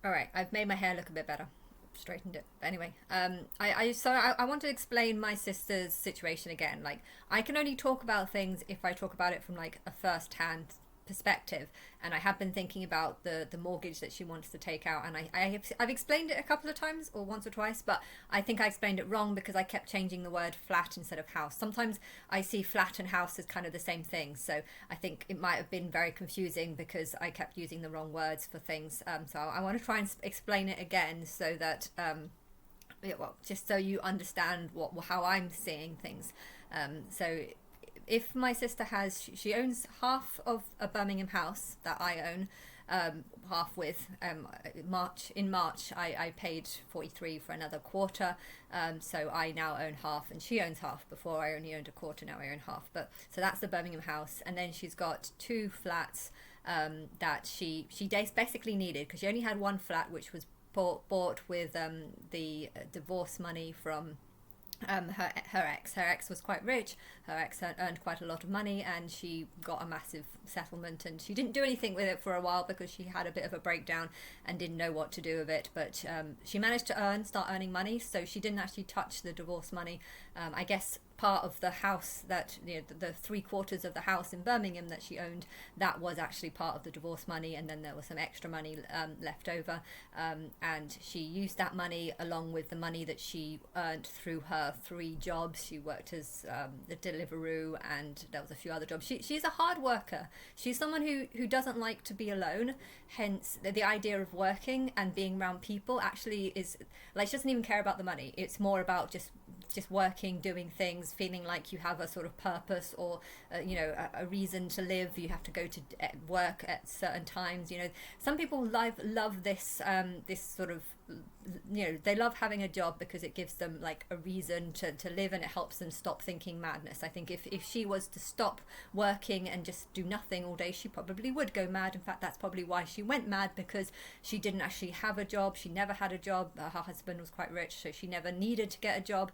All right, I've made my hair look a bit better. Straightened it. But anyway, I want to explain my sister's situation again. Like, I can only talk about things if I talk about it from like a first-hand perspective. And I have been thinking about the mortgage that she wants to take out, and I've explained it a couple of times, or once or twice, but I think I explained it wrong because I kept changing the word flat instead of house. Sometimes I see flat and house as kind of the same thing, so I think it might have been very confusing because I kept using the wrong words for things. So I want to try and explain it again so that yeah, well, just so you understand how I'm seeing things. So if my sister has, she owns half of a Birmingham house that I own, half with March I paid 43 for another quarter, so I now own half and she owns half. Before I only owned a quarter, now I own half. But so that's the Birmingham house, and then she's got two flats that she basically needed because she only had one flat which was bought with the divorce money from her ex was quite rich. Her ex earned quite a lot of money, and she got a massive settlement, and she didn't do anything with it for a while because she had a bit of a breakdown and didn't know what to do with it. But she managed to start earning money, so she didn't actually touch the divorce money. I guess part of the house that, you know, the 3/4 of the house in Birmingham that she owned, that was actually part of the divorce money, and then there was some extra money left over, and she used that money along with the money that she earned through her 3 jobs. She worked as a Deliveroo, and there was a few other jobs. She's a hard worker. She's someone who doesn't like to be alone, hence the idea of working and being around people actually is like, she doesn't even care about the money. It's more about just working, doing things, feeling like you have a sort of purpose, or a reason to live. You have to go to work at certain times. Some people love this this sort of, they love having a job because it gives them like a reason to live, and it helps them stop thinking madness. I think if she was to stop working and just do nothing all day, she probably would go mad. In fact, that's probably why she went mad, because she didn't actually have a job. She never had a job. Her husband was quite rich, so she never needed to get a job.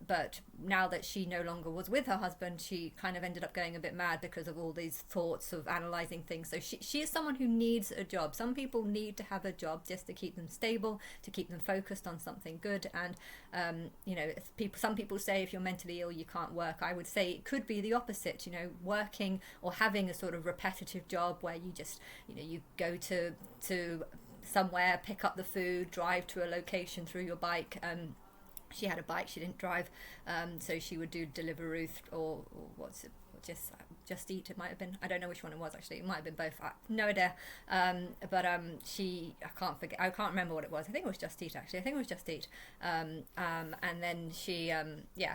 But now that she no longer was with her husband, she kind of ended up going a bit mad because of all these thoughts of analyzing things. So she is someone who needs a job. Some people need to have a job just to keep them stable, to keep them focused on something good. And some people say if you're mentally ill you can't work. I would say it could be the opposite. Working or having a sort of repetitive job where you just you go to somewhere, pick up the food, drive to a location through your bike. She had a bike, she didn't drive, so she would do Deliveroo or what's it, just Eat, it might have been. I don't know which one it was actually. It might have been both. No idea. But I can't remember what it was. I think it was Just Eat actually. I think it was Just Eat. And then she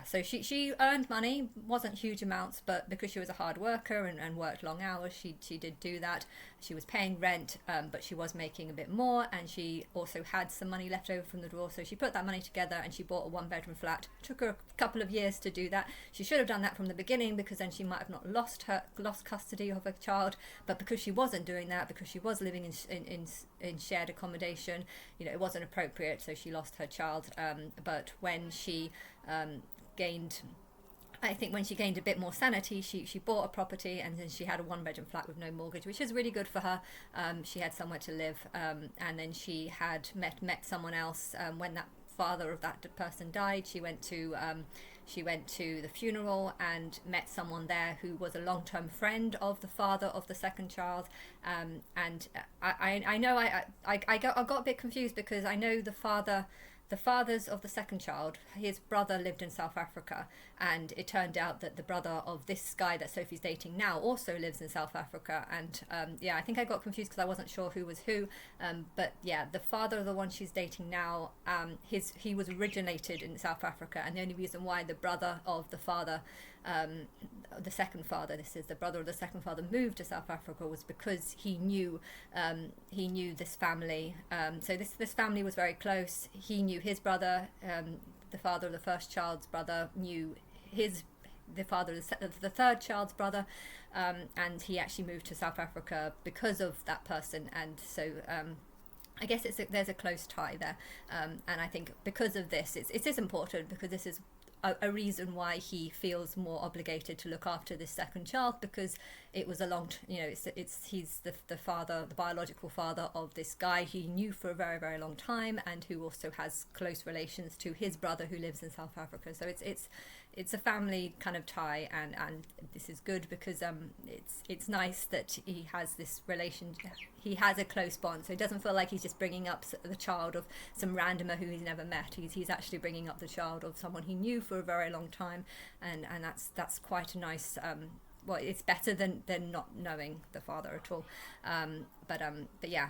so she earned money, wasn't huge amounts, but because she was a hard worker and worked long hours, she did do that. She was paying rent, but she was making a bit more, and she also had some money left over from the divorce, so she put that money together and she bought a 1-bedroom flat. It took her a couple of years to do that. She should have done that from the beginning, because then she might have not lost custody of her child. But because she wasn't doing that, because she was living in shared accommodation, it wasn't appropriate, so she lost her child. But when she gained a bit more sanity, she bought a property, and then she had a 1-bedroom flat with no mortgage, which is really good for her. She had somewhere to live, and then she had met someone else. When that father of that person died, she went to the funeral and met someone there who was a long-term friend of the father of the second child. And I know I got a bit confused, because I know the fathers of the second child, his brother lived in South Africa, and it turned out that the brother of this guy that Sophie's dating now also lives in South Africa. And I think I got confused because I wasn't sure who was who. But yeah, the father of the one she's dating now, he was originated in South Africa, and the only reason why the brother of the father, the second father, this is the brother of the second father, moved to South Africa was because he knew this family. So this family was very close. He knew his brother, the father of the first child's brother knew the father of the third child's brother, and he actually moved to South Africa because of that person. And so I guess there's a close tie there, and I think because of this, it is important, because this is a reason why he feels more obligated to look after this second child, because it was a long, he's the father, the biological father of this guy he knew for a very, very long time, and who also has close relations to his brother who lives in South Africa. So it's a family kind of tie, and this is good because it's nice that he has this relation. He has a close bond, so it doesn't feel like he's just bringing up the child of some randomer who he's never met. He's actually bringing up the child of someone he knew for a very long time, and that's quite a nice. Well, it's better than not knowing the father at all. But yeah.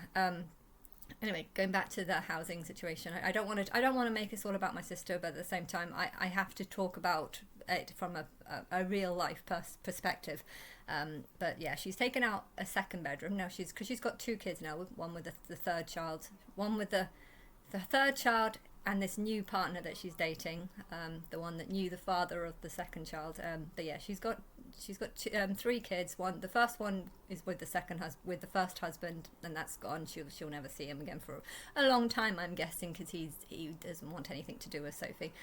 Anyway, going back to the housing situation, I don't want to make this all about my sister, but at the same time, I have to talk about it from a real life perspective. But yeah, she's taken out a second bedroom now. Because she's got 2 kids now, one with the third child, one with the third child, and this new partner that she's dating, the one that knew the father of the second child. But yeah, she's got 3 kids. The first one is with with the first husband, and that's gone. She'll never see him again for a long time, I'm guessing, because he doesn't want anything to do with Sophie.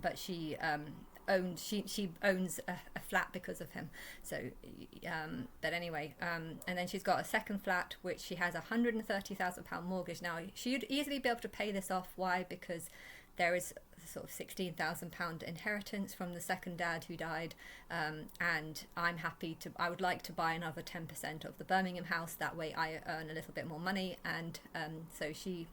But she owns a flat because of him. So, but anyway, and then she's got a second flat which she has £130,000 mortgage. Now she'd easily be able to pay this off. Why? Because there is sort of £16,000 inheritance from the second dad who died, and I would like to buy another 10% of the Birmingham house. That way I earn a little bit more money, and so she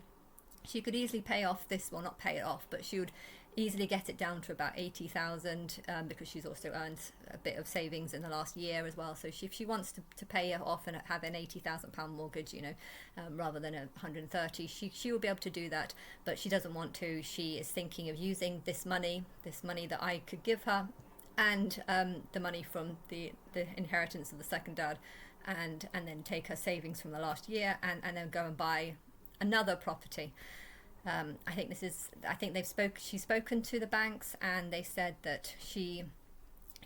could easily pay off this, well, not pay it off, but she would easily get it down to about 80,000, because she's also earned a bit of savings in the last year as well. So if she wants to pay it off and have an £80,000 mortgage, rather than 130, she will be able to do that. But she doesn't want to. She is thinking of using this money that I could give her, and the money from the inheritance of the second dad, and then take her savings from the last year, and then go and buy another property. I think she's spoken to the banks, and they said that she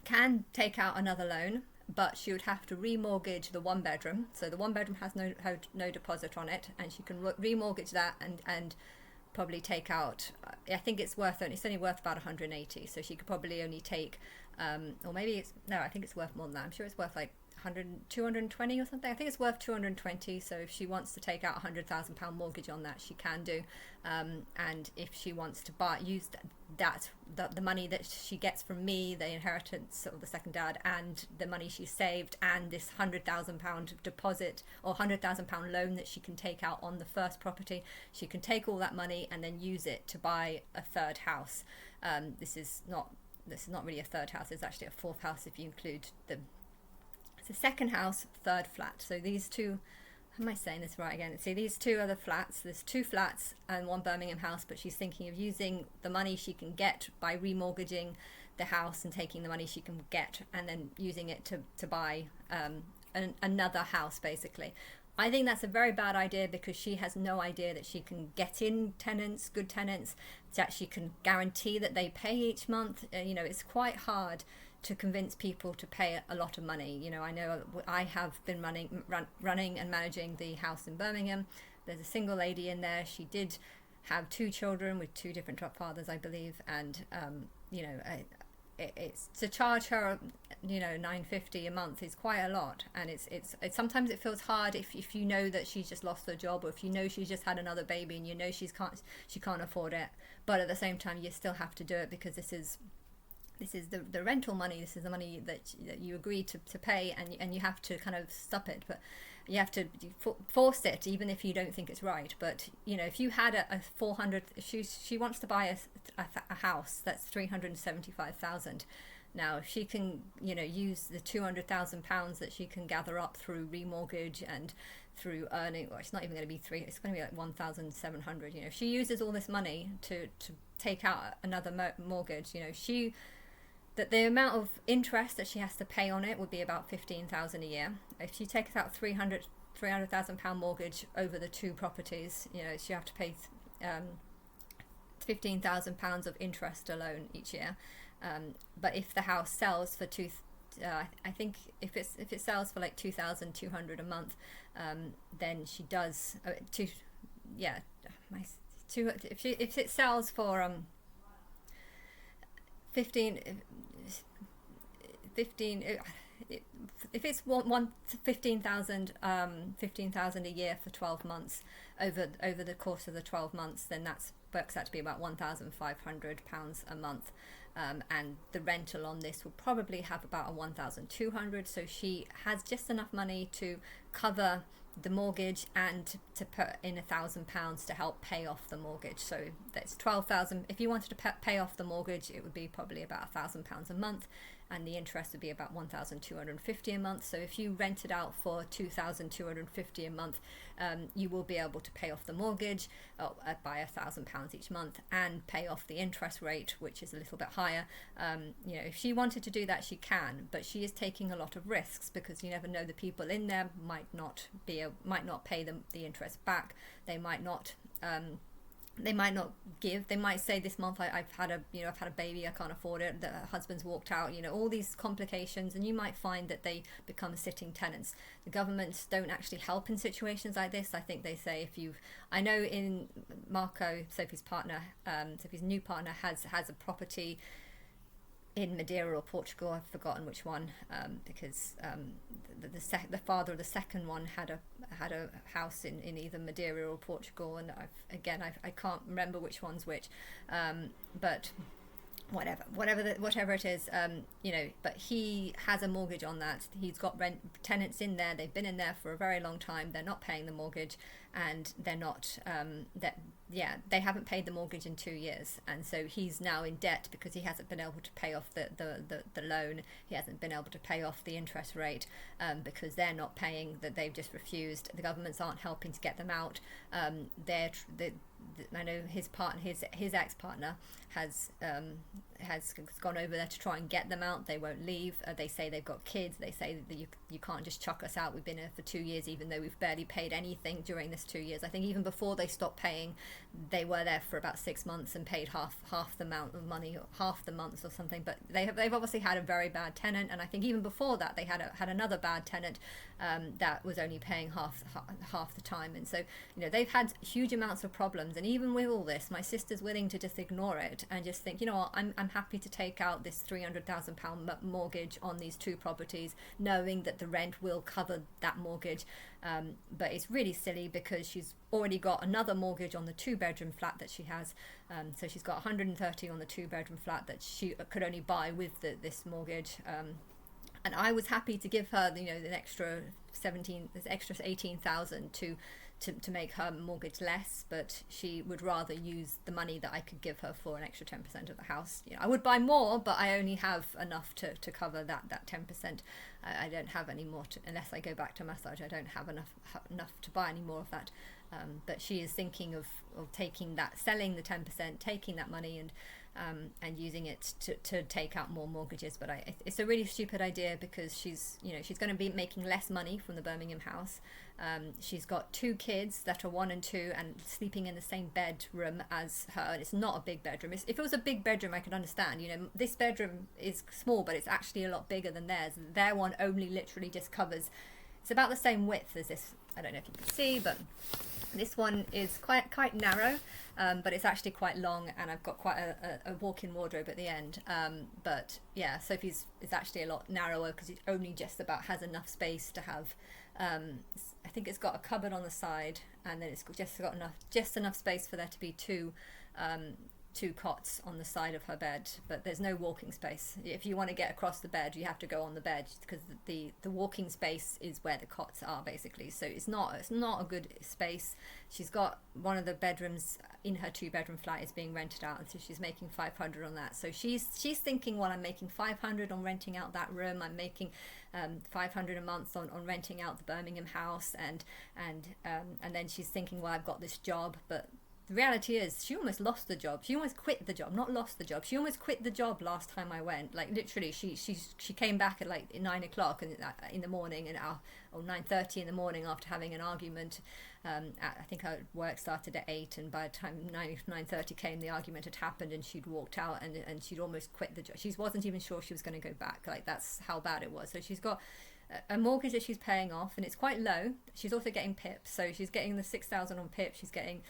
can take out another loan, but she would have to remortgage the 1 bedroom. So the 1 bedroom has no deposit on it, and she can remortgage that and probably take out, I think it's only worth about 180. So she could probably only take, or maybe I think it's worth more than that. I'm sure it's worth like 220 or something. I think it's worth 220. So if she wants to take out £100,000 mortgage on that, she can do. And if she wants to use the money that she gets from me, the inheritance of the second dad, and the money she saved, and this £100,000 deposit or £100,000 loan that she can take out on the first property, she can take all that money and then use it to buy a third house. This is not really a third house. It's actually a 4th house if you include the second house, 3rd flat. So these 2, am I saying this right again? See, these 2 are the flats. There's 2 flats and 1 Birmingham house, but she's thinking of using the money she can get by remortgaging the house and taking the money she can get and then using it to buy another house, basically. I think that's a very bad idea, because she has no idea that she can get in tenants, good tenants, that she can guarantee that they pay each month. It's quite hard to convince people to pay a lot of money. I know I have been running and managing the house in Birmingham. There's a single lady in there. She did have 2 children with 2 different fathers, I believe, and it's to charge her $950 a month is quite a lot, and it's sometimes it feels hard if you know that she's just lost her job, or if you know she's just had another baby and she can't afford it, but at the same time you still have to do it, because this is the rental money. This is the money that you agree to pay, and you have to kind of stop it, but you have to force it, even if you don't think it's right. But if you had a 400, she wants to buy a house that's 375,000. Now, if she can use the £200,000 that she can gather up through remortgage and through earning, well, it's not even going to be 3, it's going to be like 1,700. If she uses all this money to take out another mortgage, that the amount of interest that she has to pay on it would be about £15,000 a year. If she takes out £300,000 mortgage over the 2 properties, she have to pay £15,000 of interest alone each year. But if the house sells for I think if it sells for like 2,200 a month, then she does if it sells for 15 15 if it's 15,000 15,000 a year for 12 months over the course of the 12 months, then that's works out to be about £1,500 a month, and the rental on this will probably have about a 1,200, so she has just enough money to cover the mortgage and to put in £1,000 to help pay off the mortgage. So that's 12,000. If you wanted to pay off the mortgage, it would be probably about £1,000 a month, and the interest would be about 1,250 a month. So if you rent it out for 2,250 a month, you will be able to pay off the mortgage by £1,000 each month and pay off the interest rate, which is a little bit higher. If she wanted to do that, she can, but she is taking a lot of risks because you never know, the people in there might not pay them the interest back. They might not give. They might say, this month I've had a baby, I can't afford it, the husband's walked out, all these complications, and you might find that they become sitting tenants. The governments don't actually help in situations like this. I think they say I know in Marco, Sophie's new partner has a property in Madeira or Portugal. I've forgotten which one, because the father of the second one had a house in either Madeira or Portugal, and I can't remember which one's which, but whatever it is, but he has a mortgage on that. He's got tenants in there. They've been in there for a very long time. They're not paying the mortgage, and they're not they haven't paid the mortgage in 2 years, and so he's now in debt because he hasn't been able to pay off the loan. He hasn't been able to pay off the interest rate, because they're not paying, that they've just refused. The governments aren't helping to get them out. I know his ex-partner has gone over there to try and get them out. They won't leave. They say they've got kids. They say that you can't just chuck us out. We've been here for 2 years, even though we've barely paid anything during this 2 years. I think even before they stopped paying, they were there for about 6 months and paid half the amount of money, or half the months or something. But they've obviously had a very bad tenant, and I think even before that they had another bad tenant that was only paying half the time. And so they've had huge amounts of problems. And even with all this, my sister's willing to just ignore it and just think, what, I'm happy to take out this £300,000 mortgage on these 2 properties, knowing that the rent will cover that mortgage. But it's really silly because she's already got another mortgage on the 2-bedroom flat that she has. So she's got 130 on the 2-bedroom flat that she could only buy with this mortgage. And I was happy to give her, the extra 18,000 to make her mortgage less, but she would rather use the money that I could give her for an extra 10% of the house. I would buy more, but I only have enough to cover that 10%. I don't have any more unless I go back to massage. I don't have enough to buy any more of that. But she is thinking of selling the 10%, taking that money and using it to take out more mortgages. But it's a really stupid idea because she's going to be making less money from the Birmingham house. She's got 2 kids that are 1 and 2 and sleeping in the same bedroom as her. And it's not a big bedroom. If it was a big bedroom, I could understand. This bedroom is small, but it's actually a lot bigger than theirs. Their one only literally just covers. It's about the same width as this. I don't know if you can see, but this one is quite narrow, but it's actually quite long, and I've got quite a walk-in wardrobe at the end. But yeah, Sophie's is actually a lot narrower because it only just about has enough space to have. I think it's got a cupboard on the side, and then it's just got enough space for there to be 2 cots on the side of her bed, but there's no walking space. If you want to get across the bed, you have to go on the bed because the walking space is where the cots are basically. So it's not a good space. She's got one of the bedrooms in her 2-bedroom flat is being rented out, and so she's making 500 on that. So she's thinking, well, I'm making 500 on renting out that room. I'm making 500 a month on renting out the Birmingham house, and then she's thinking, well, I've got this job, but the reality is she almost lost the job. She almost quit the job, not lost the job. She almost quit the job last time I went. Like literally, she came back at like 9 o'clock in the morning, or 9:30 in the morning after having an argument. I think her work started at 8, and by the time 9:30 came, the argument had happened, and she'd walked out, and she'd almost quit the job. She wasn't even sure she was going to go back. Like that's how bad it was. So she's got a mortgage that she's paying off, and it's quite low. She's also getting PIP, so she's getting the 6,000 on PIP. She's getting,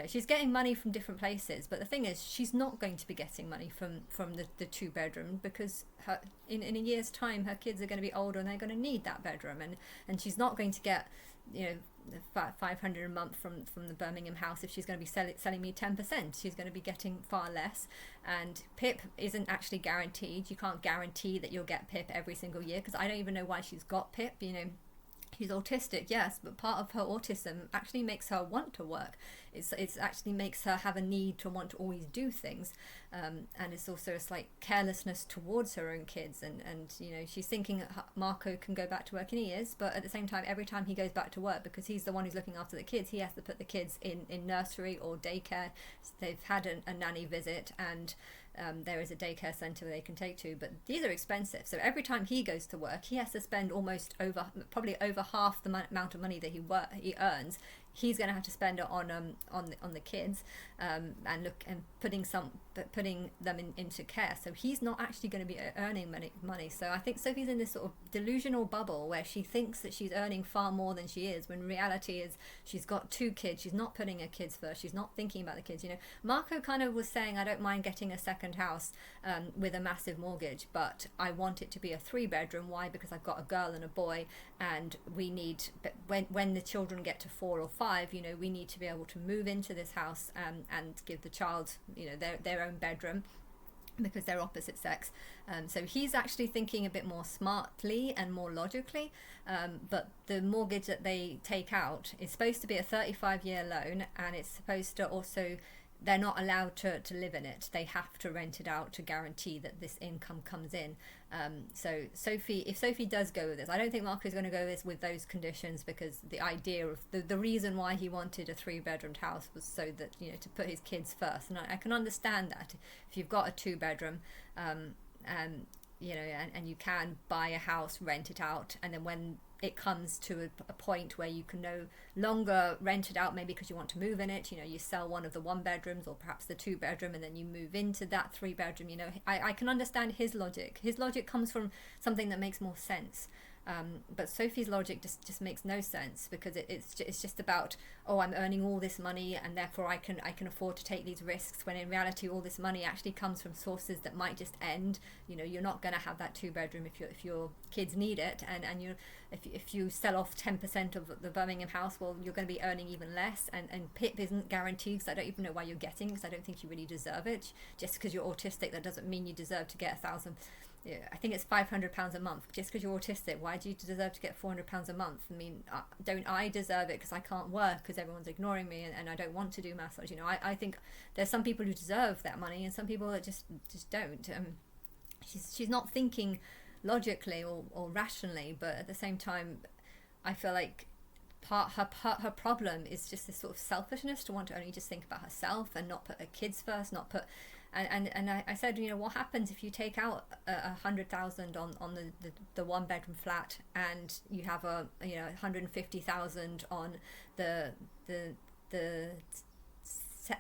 she's getting money from different places. But the thing is, she's not going to be getting money from the two bedroom, because in a year's time, her kids are going to be older and they're going to need that bedroom, and she's not going to get, 500 a month from the Birmingham house. If she's going to be selling me 10%, she's going to be getting far less. And PIP isn't actually guaranteed. You can't guarantee that you'll get PIP every single year, because I don't even know why she's got PIP. She's autistic, yes, but part of her autism actually makes her want to work. It's actually makes her have a need to want to always do things, and it's also a slight carelessness towards her own kids. And she's thinking Marco can go back to work, and he is, but at the same time, every time he goes back to work, because he's the one who's looking after the kids, he has to put the kids in nursery or daycare. They've had a nanny visit, and there is a daycare centre where they can take to, but these are expensive. So every time he goes to work, he has to spend probably over half the amount of money that he earns. He's going to have to spend it on the kids, and putting them into care. So he's not actually going to be earning money. So I think Sophie's in this sort of delusional bubble where she thinks that she's earning far more than she is, when reality is she's got two kids. She's not putting her kids first. She's not thinking about the kids. Marco kind of was saying, I don't mind getting a second house with a massive mortgage, but I want it to be a 3-bedroom. Why? Because I've got a girl and a boy, and we need, when the children get to 4 or 5, we need to be able to move into this house and give the child, their own bedroom, because they're opposite sex. So he's actually thinking a bit more smartly and more logically, but the mortgage that they take out is supposed to be a 35-year loan, and it's supposed to also, they're not allowed to live in it. They have to rent it out to guarantee that this income comes in. So if Sophie does go with this, I don't think Marco's going to go with those conditions, because the idea of the reason why he wanted a 3-bedroomed house was so that, to put his kids first. And I can understand that if you've got a 2-bedroom, and you can buy a house, rent it out, and then when it comes to a point where you can no longer rent it out, maybe because you want to move in it, you sell one of the 1-bedrooms or perhaps the 2-bedroom, and then you move into that 3-bedroom. I can understand his logic. His logic comes from something that makes more sense. But Sophie's logic just makes no sense, because it's just about, I'm earning all this money and therefore I can afford to take these risks, when in reality all this money actually comes from sources that might just end. You're not going to have that 2-bedroom if your kids need it, and if you sell off 10% of the Birmingham house, well, you're going to be earning even less, and PIP isn't guaranteed, because I don't even know why you're getting it, because I don't think you really deserve it. Just because you're autistic, that doesn't mean you deserve to get I think it's £500 a month. Just because you're autistic, why do you deserve to get £400 a month? I mean, don't I deserve it because I can't work, because everyone's ignoring me, and I don't want to do massage? I think there's some people who deserve that money, and some people that just don't. She's not thinking logically or rationally, but at the same time, I feel like her problem is just this sort of selfishness, to want to only just think about herself and not put her kids first, not put. And I said, what happens if you take out 100,000 on the 1-bedroom flat, and you have 150,000 on the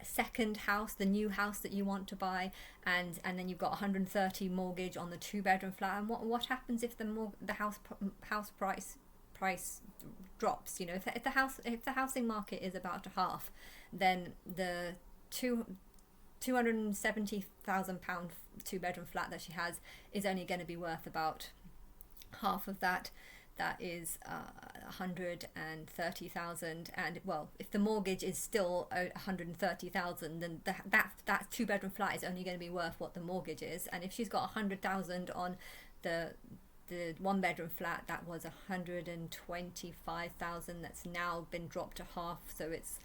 second house, the new house that you want to buy, and then you've got 130 mortgage on the 2-bedroom flat? And what happens if the house price drops? If the housing market is about to half, then the £270,000 2-bedroom flat that she has is only going to be worth about half of that. That is 130,000, and well, if the mortgage is still 130,000, then that 2-bedroom flat is only going to be worth what the mortgage is. And if she's got 100,000 on the 1-bedroom flat, that was 125,000. That's now been dropped to half, so it's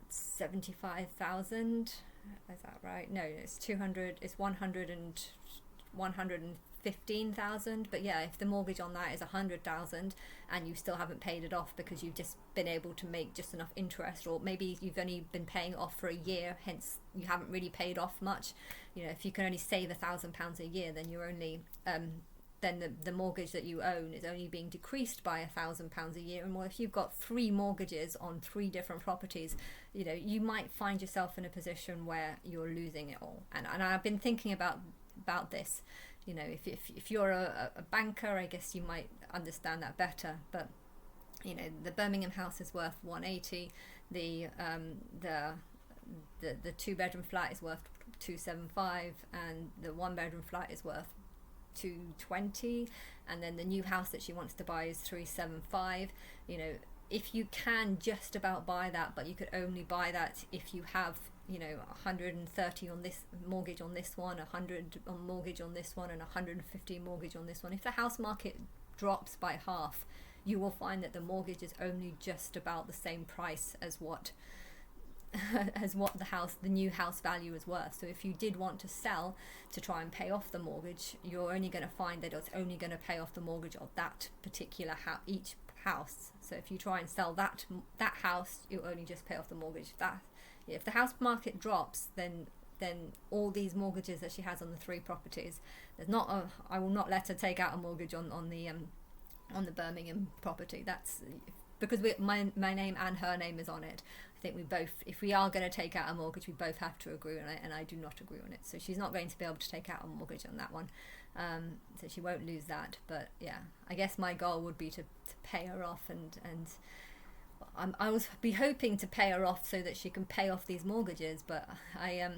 75,000. Is that right? No, it's 200. It's 115,000. But yeah, if the mortgage on that is 100,000 and you still haven't paid it off because you've just been able to make just enough interest, or maybe you've only been paying it off for a year, hence you haven't really paid off much. If you can only save £1,000 a year, then you're only then the mortgage that you own is only being decreased by £1,000 a year. And well, if you've got 3 mortgages on 3 different properties, you might find yourself in a position where you're losing it all. And I've been thinking about this, If you're a banker, I guess you might understand that better. But the Birmingham house is worth 180. The 2-bedroom flat is worth 275, and the 1-bedroom flat is worth 220, and then the new house that she wants to buy is 375. If you can just about buy that, but you could only buy that if you have 130 on this mortgage on this one, 100 on mortgage on this one, and 150 mortgage on this one. If the house market drops by half, you will find that the mortgage is only just about the same price as what the new house value is worth. So if you did want to sell to try and pay off the mortgage, you're only going to find that it's only going to pay off the mortgage of that particular each house. So if you try and sell that house, you'll only just pay off the mortgage. If the house market drops, then all these mortgages that she has on the 3 properties, I will not let her take out a mortgage on the Birmingham property. That's because my name and her name is on it. I think we both, if we are going to take out a mortgage, we both have to agree on it, and I do not agree on it. So she's not going to be able to take out a mortgage on that one. So she won't lose that. But yeah, I guess my goal would be to pay her off, and I was be hoping to pay her off so that she can pay off these mortgages. But I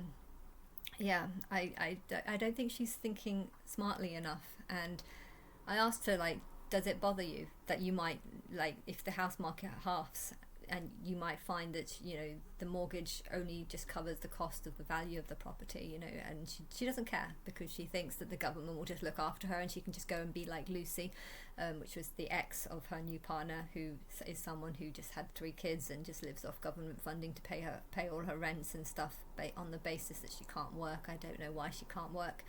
don't think she's thinking smartly enough. And I asked her, does it bother you that you might, if the house market halves, and you might find that the mortgage only just covers the cost of the value of the property, and she doesn't care, because she thinks that the government will just look after her, and she can just go and be like Lucy, which was the ex of her new partner, who is someone who just had 3 kids and just lives off government funding to pay all her rents and stuff on the basis that she can't work. I don't know why she can't work,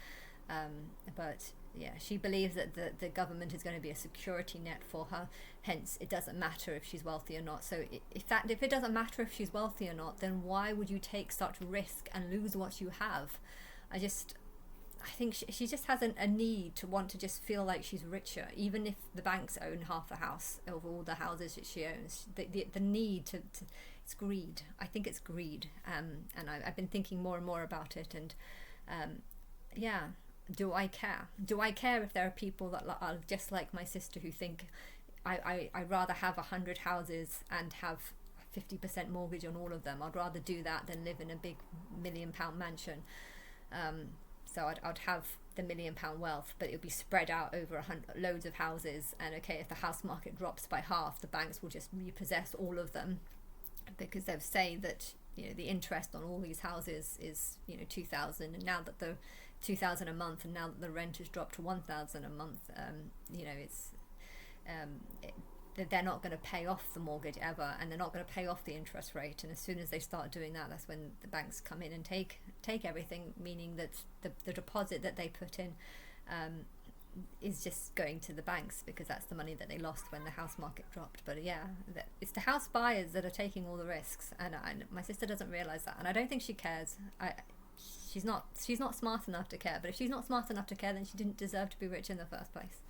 but yeah, she believes that the government is going to be a security net for her. Hence, it doesn't matter if she's wealthy or not. So if it doesn't matter if she's wealthy or not, then why would you take such risk and lose what you have? I think she just has a need to want to just feel like she's richer, even if the banks own half the house of all the houses that she owns. The need to it's greed. I think it's greed, and I've been thinking more and more about it, and yeah. Do I care? Do I care if there are people that are just like my sister, who think I'd rather have 100 houses and have 50% mortgage on all of them? I'd rather do that than live in a big £1 million mansion. So I'd have the £1 million wealth, but it'll be spread out over loads of houses. And okay, if the house market drops by half, the banks will just repossess all of them, because they'll say that the interest on all these houses is 2,000, and now that the 2,000 a month, and now that the rent has dropped to 1,000 a month, they're not going to pay off the mortgage ever, and they're not going to pay off the interest rate. And as soon as they start doing that, that's when the banks come in and take everything, meaning that the deposit that they put in is just going to the banks, because that's the money that they lost when the house market dropped. But yeah, it's the house buyers that are taking all the risks, and my sister doesn't realize that, and I don't think she cares. She's not smart enough to care. But if she's not smart enough to care, then she didn't deserve to be rich in the first place.